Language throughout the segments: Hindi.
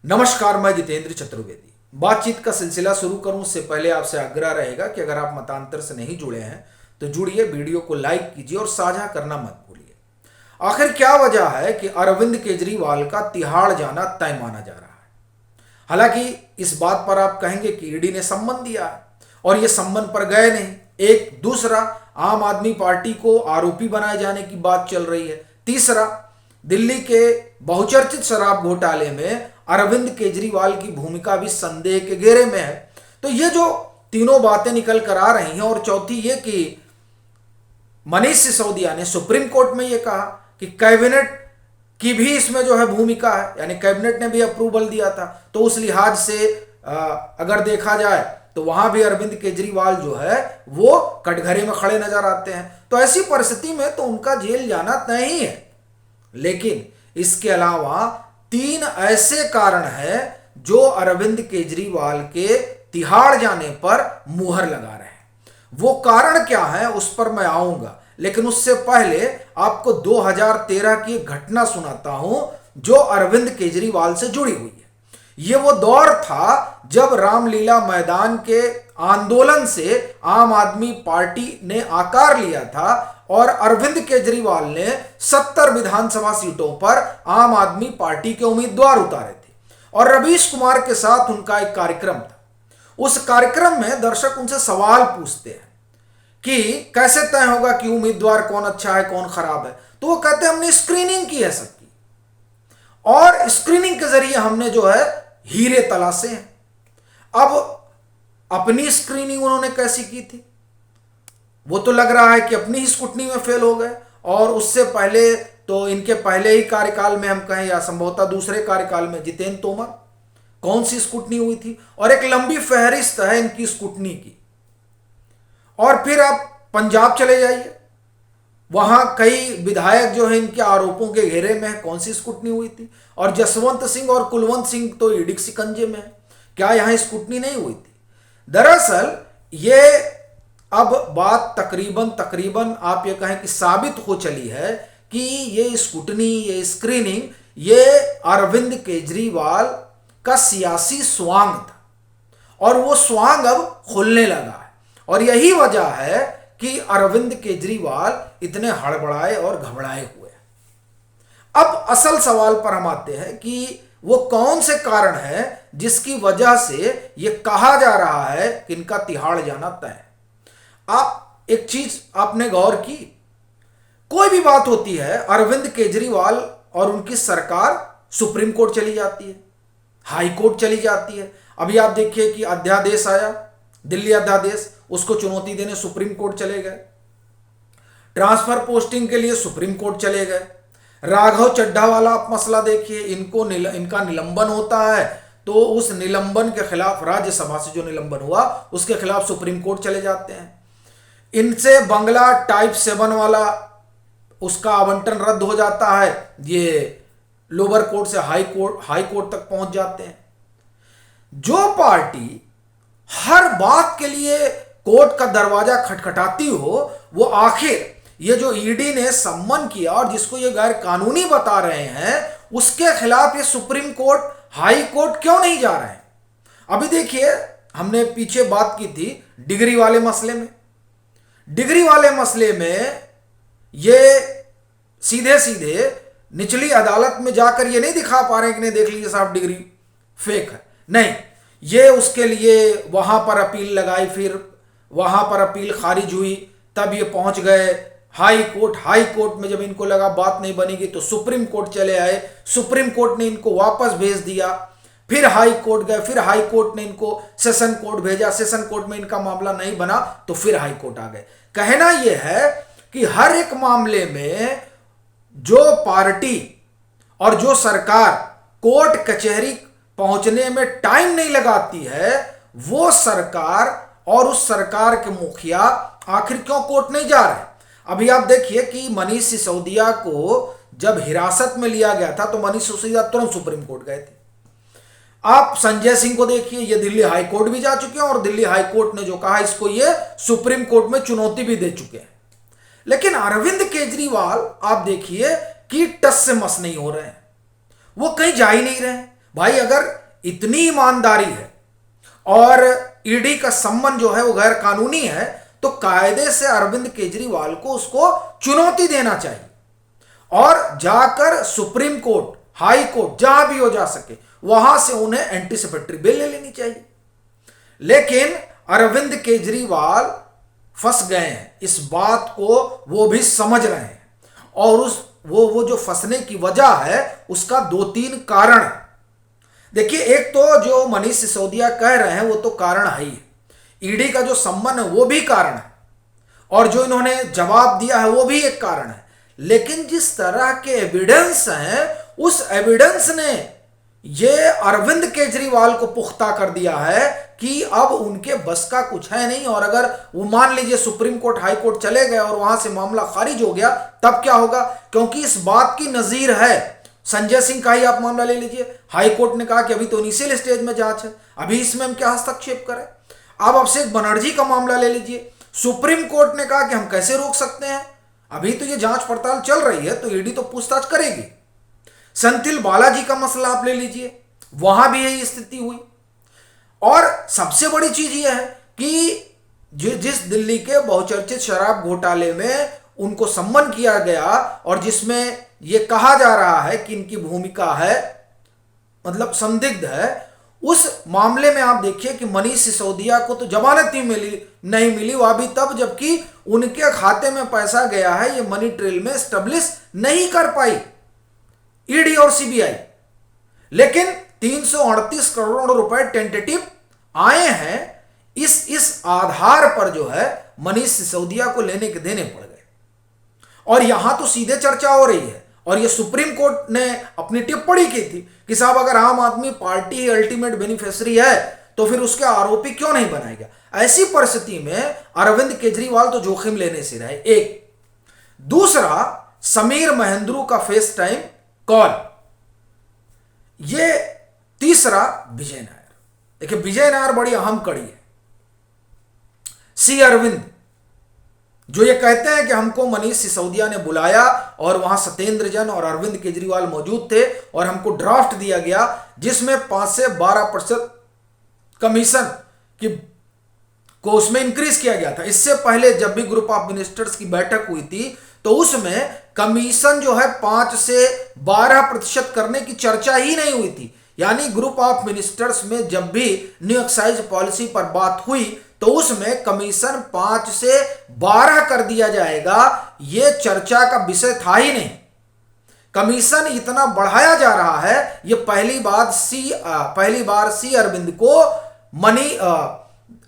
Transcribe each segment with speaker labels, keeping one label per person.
Speaker 1: नमस्कार, मैं जितेंद्र चतुर्वेदी। बातचीत का सिलसिला शुरू करूं उससे पहले आपसे आग्रह रहेगा कि अगर आप मतांतर से नहीं जुड़े हैं तो जुड़िए, वीडियो को लाइक कीजिए और साझा करना मत भूलिए। आखिर क्या वजह है कि अरविंद केजरीवाल का तिहाड़ जाना तय माना जा रहा है? हालांकि इस बात पर आप कहेंगे कि ईडी ने सम्मन दिया है और ये सम्मन पर गए नहीं। एक दूसरा, आम आदमी पार्टी को आरोपी बनाए जाने की बात चल रही है। तीसरा, दिल्ली के बहुचर्चित शराब घोटाले में अरविंद केजरीवाल की भूमिका भी संदेह के घेरे में है। तो ये जो तीनों बातें निकल कर आ रही हैं, और चौथी ये कि मनीष सिसोदिया ने सुप्रीम कोर्ट में ये कहा कि कैबिनेट की भी इसमें जो है भूमिका है, यानी कैबिनेट ने भी अप्रूवल दिया था। तो उस लिहाज से अगर देखा जाए तो वहां भी अरविंद केजरीवाल जो है वो कटघरे में खड़े नजर आते हैं। तो ऐसी परिस्थिति में तो उनका जेल जाना तय ही है। लेकिन इसके अलावा तीन ऐसे कारण हैं जो अरविंद केजरीवाल के तिहाड़ जाने पर मुहर लगा रहे हैं। वो कारण क्या है उस पर मैं आऊंगा, लेकिन उससे पहले आपको 2013 की एक घटना सुनाता हूं जो अरविंद केजरीवाल से जुड़ी हुई है। ये वो दौर था जब रामलीला मैदान के आंदोलन से आम आदमी पार्टी ने आकार लिया था और अरविंद केजरीवाल ने 70 विधानसभा सीटों पर आम आदमी पार्टी के उम्मीदवार उतारे थे और रवीश कुमार के साथ उनका एक कार्यक्रम था। उस कार्यक्रम में दर्शक उनसे सवाल पूछते हैं कि कैसे तय होगा कि उम्मीदवार कौन अच्छा है कौन खराब है। तो वो कहते हैं हमने स्क्रीनिंग की है सबकी, और स्क्रीनिंग के जरिए हमने जो है हीरे तलाशे हैं। अब अपनी स्क्रीनिंग उन्होंने कैसी की थी? वो तो लग रहा है कि अपनी ही स्क्रूटनी में फेल हो गए, और उससे पहले तो इनके पहले ही कार्यकाल में हम कहें या संभवतः दूसरे कार्यकाल में जितेंद्र तोमर, कौन सी स्क्रूटनी हुई थी? और एक लंबी फहरिस्त है इनकी स्क्रूटनी की। और फिर आप पंजाब चले जाइए, वहां कई विधायक जो है इनके आरोपों के घेरे में है, कौन सी स्क्रूटनी हुई थी? और जसवंत सिंह और कुलवंत सिंह तो ईडी के शिकंजे में है, क्या यहां स्क्रूटनी नहीं हुई थी? दरअसल ये अब बात तकरीबन आप ये कहें कि साबित हो चली है कि ये स्क्रूटनी, ये स्क्रीनिंग, ये अरविंद केजरीवाल का सियासी स्वांग था, और वो स्वांग अब खुलने लगा है। और यही वजह है कि अरविंद केजरीवाल इतने हड़बड़ाए और घबराए हुए हैं। अब असल सवाल पर हम आते हैं कि वो कौन से कारण है जिसकी वजह से ये कहा जा रहा है कि इनका तिहाड़ जाना तय है। आप एक चीज आपने गौर की, कोई भी बात होती है अरविंद केजरीवाल और उनकी सरकार सुप्रीम कोर्ट चली जाती है, हाई कोर्ट चली जाती है। अभी आप देखिए कि अध्यादेश आया, दिल्ली अध्यादेश, उसको चुनौती देने सुप्रीम कोर्ट चले गए। ट्रांसफर पोस्टिंग के लिए सुप्रीम कोर्ट चले गए। राघव चड्ढा वाला आप मसला देखिए, इनका निलंबन होता है तो उस निलंबन के खिलाफ, राज्यसभा से जो निलंबन हुआ उसके खिलाफ सुप्रीम कोर्ट चले जाते हैं। इनसे बंगला टाइप 7 वाला, उसका आवंटन रद्द हो जाता है, ये लोअर कोर्ट से हाई कोर्ट तक पहुंच जाते हैं। जो पार्टी हर बात के लिए कोर्ट का दरवाजा खटखटाती हो, वो आखिर ये जो ईडी ने सम्मन किया और जिसको ये गैर कानूनी बता रहे हैं, उसके खिलाफ ये सुप्रीम कोर्ट, हाई कोर्ट क्यों नहीं जा रहे हैं? अभी देखिए, हमने पीछे बात की थी डिग्री वाले मसले में। डिग्री वाले मसले में ये सीधे सीधे निचली अदालत में जाकर ये नहीं दिखा पा रहे कि नहीं देख लीजिए साहब डिग्री फेक है, नहीं, ये उसके लिए वहां पर अपील लगाई, फिर वहां पर अपील खारिज हुई, तब ये पहुंच गए हाई कोर्ट। हाई कोर्ट में जब इनको लगा बात नहीं बनेगी तो सुप्रीम कोर्ट चले आए, सुप्रीम कोर्ट ने इनको वापस भेज दिया, फिर हाई कोर्ट गए, फिर हाई कोर्ट ने इनको सेशन कोर्ट भेजा, सेशन कोर्ट में इनका मामला नहीं बना तो फिर हाई कोर्ट आ गए। कहना यह है कि हर एक मामले में जो पार्टी और जो सरकार कोर्ट कचहरी पहुंचने में टाइम नहीं लगाती है, वो सरकार और उस सरकार के मुखिया आखिर क्यों कोर्ट नहीं जा रहे? अभी आप देखिए कि मनीष सिसोदिया को जब हिरासत में लिया गया था तो मनीष सिसोदिया तुरंत सुप्रीम कोर्ट गए थे। आप संजय सिंह को देखिए, ये दिल्ली हाई कोर्ट भी जा चुके हैं और दिल्ली हाई कोर्ट ने जो कहा इसको ये सुप्रीम कोर्ट में चुनौती भी दे चुके हैं। लेकिन अरविंद केजरीवाल आप देखिए कि टस से मस नहीं हो रहे हैं, वो कहीं जा ही नहीं रहे हैं। भाई अगर इतनी ईमानदारी है और ईडी का सम्मन जो है वो गैर कानूनी है, तो कायदे से अरविंद केजरीवाल को उसको चुनौती देना चाहिए और जाकर सुप्रीम कोर्ट, हाई कोर्ट, जहां भी हो जा सके वहां से उन्हें एंटीसिपेटरी बेल ले लेनी चाहिए। लेकिन अरविंद केजरीवाल फंस गए हैं, इस बात को वो भी समझ रहे हैं और वो जो फंसने की वजह है उसका 2-3 कारण है। देखिए, एक तो जो मनीष सिसोदिया कह रहे हैं वो तो कारण है ही, ईडी का जो सम्मन है वो भी कारण है और जो इन्होंने जवाब दिया है वो भी एक कारण है। लेकिन जिस तरह के एविडेंस हैं, उस एविडेंस ने ये अरविंद केजरीवाल को पुख्ता कर दिया है कि अब उनके बस का कुछ है नहीं। और अगर वो मान लीजिए सुप्रीम कोर्ट, हाई कोर्ट चले गए और वहां से मामला खारिज हो गया, तब क्या होगा? क्योंकि इस बात की नजीर है, संजय सिंह का ही आप मामला ले लीजिए, हाई कोर्ट ने कहा कि अभी तो इनिशियल स्टेज में जांच है, अभी इसमें हम क्या हस्तक्षेप करें। आप अभिषेक बनर्जी का मामला ले लीजिए, सुप्रीम कोर्ट ने कहा कि हम कैसे रोक सकते हैं, अभी तो ये जांच पड़ताल चल रही है, तो ईडी तो पूछताछ करेगी। सेंथिल बालाजी का मसला आप ले लीजिए, वहां भी यही स्थिति हुई। और सबसे बड़ी चीज यह है कि जिस दिल्ली के बहुचर्चित शराब घोटाले में उनको सम्मन किया गया और जिसमें यह कहा जा रहा है कि इनकी भूमिका है, मतलब संदिग्ध है, उस मामले में आप देखिए कि मनीष सिसोदिया को तो जमानत ही नहीं मिली, वह भी तब जबकि उनके खाते में पैसा गया है, ये मनी ट्रेल में स्टेब्लिश नहीं कर पाई ईडी और सीबीआई। लेकिन 338 करोड़ रुपए टेंटेटिव आए हैं, इस आधार पर जो है मनीष सिसोदिया को लेने के देने पड़ गए। और यहां तो सीधे चर्चा हो रही है और ये सुप्रीम कोर्ट ने अपनी टिप्पणी की थी कि साहब अगर आम आदमी पार्टी अल्टीमेट बेनिफिशियरी है तो फिर उसके आरोपी क्यों नहीं बनाया गया। ऐसी परिस्थिति में अरविंद केजरीवाल तो जोखिम लेने से रहे। एक दूसरा, समीर महेंद्रू का फेस टाइम कॉल, ये तीसरा विजय नायर। देखिए, विजय नायर बड़ी अहम कड़ी है। सी अरविंद जो ये कहते हैं कि हमको मनीष सिसोदिया ने बुलाया और वहां सत्येंद्र जैन और अरविंद केजरीवाल मौजूद थे और हमको ड्राफ्ट दिया गया जिसमें 5 से 12% कमीशन को उसमें इंक्रीज किया गया था। इससे पहले जब भी ग्रुप ऑफ मिनिस्टर्स की बैठक हुई थी तो उसमें कमीशन जो है 5 से 12% करने की चर्चा ही नहीं हुई थी। यानी ग्रुप ऑफ मिनिस्टर्स में जब भी न्यू एक्साइज पॉलिसी पर बात हुई तो उसमें कमीशन 5 से 12 कर दिया जाएगा, यह चर्चा का विषय था ही नहीं। कमीशन इतना बढ़ाया जा रहा है, यह पहली बार सी अरविंद को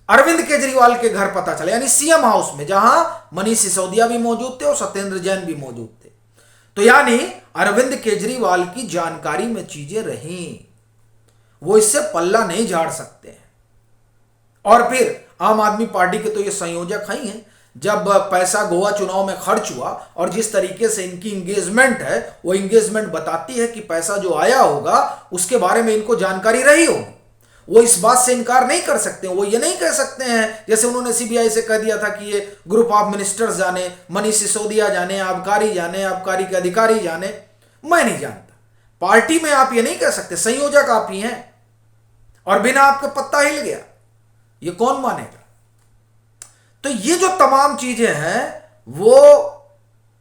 Speaker 1: अरविंद केजरीवाल के घर पता चला, यानी सीएम हाउस में, जहां मनीष सिसोदिया भी मौजूद थे और सत्येंद्र जैन भी मौजूद थे। तो यानी अरविंद केजरीवाल की जानकारी में चीजें रहीं, वो इससे पल्ला नहीं झाड़ सकते हैं। और फिर आम आदमी पार्टी के तो ये संयोजक ही हैं। जब पैसा गोवा चुनाव में खर्च हुआ और जिस तरीके से इनकी इंगेजमेंट है, वो इंगेजमेंट बताती है कि पैसा जो आया होगा उसके बारे में इनको जानकारी रही होगी। वो इस बात से इनकार नहीं कर सकते। वो ये नहीं कह सकते हैं जैसे उन्होंने सीबीआई से कह दिया था कि ये ग्रुप ऑफ मिनिस्टर्स जाने, मनीष सिसोदिया जाने, आबकारी जाने, आबकारी के अधिकारी जाने, मैं नहीं जानता। पार्टी में आप ये नहीं कह सकते, संयोजक आप ही हैं और बिना आपके पत्ता हिल गया, ये कौन मानेगा। तो ये जो तमाम चीजें हैं वो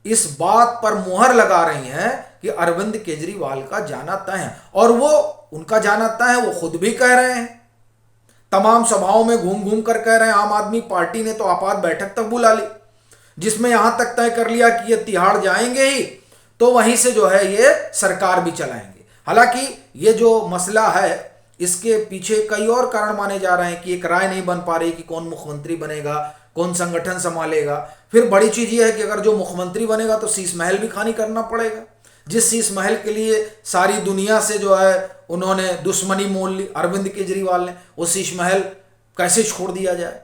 Speaker 1: इस बात पर मुहर लगा रही हैं कि अरविंद केजरीवाल का जाना तय है। और वो उनका जाना तय है, वो खुद भी कह रहे हैं, तमाम सभाओं में घूम घूम कर कह रहे हैं। आम आदमी पार्टी ने तो आपात बैठक तक बुला ली जिसमें यहां तक तय कर लिया कि ये तिहाड़ जाएंगे ही, तो वहीं से जो है ये सरकार भी चलाएंगे। हालांकि ये जो मसला है इसके पीछे कई और कारण माने जा रहे हैं कि एक राय नहीं बन पा रही कि कौन मुख्यमंत्री बनेगा, कौन संगठन संभालेगा। फिर बड़ी चीज ये है कि अगर जो मुख्यमंत्री बनेगा तो शीश महल भी खाली करना पड़ेगा, जिस शीश महल के लिए सारी दुनिया से जो है उन्होंने दुश्मनी मोल ली अरविंद केजरीवाल ने, वो शीश महल कैसे छोड़ दिया जाए।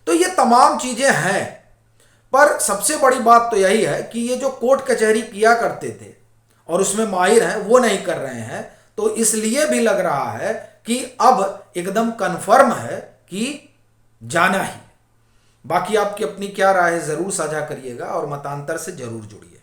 Speaker 1: तो ये तमाम चीजें हैं, पर सबसे बड़ी बात तो यही है कि ये जो कोर्ट कचहरी किया करते थे और उसमें माहिर हैं वो नहीं कर रहे हैं। तो इसलिए भी लग रहा है कि अब एकदम कन्फर्म है कि जाना ही। बाकी आपकी अपनी क्या राय है जरूर साझा करिएगा और मतांतर से जरूर जुड़िए।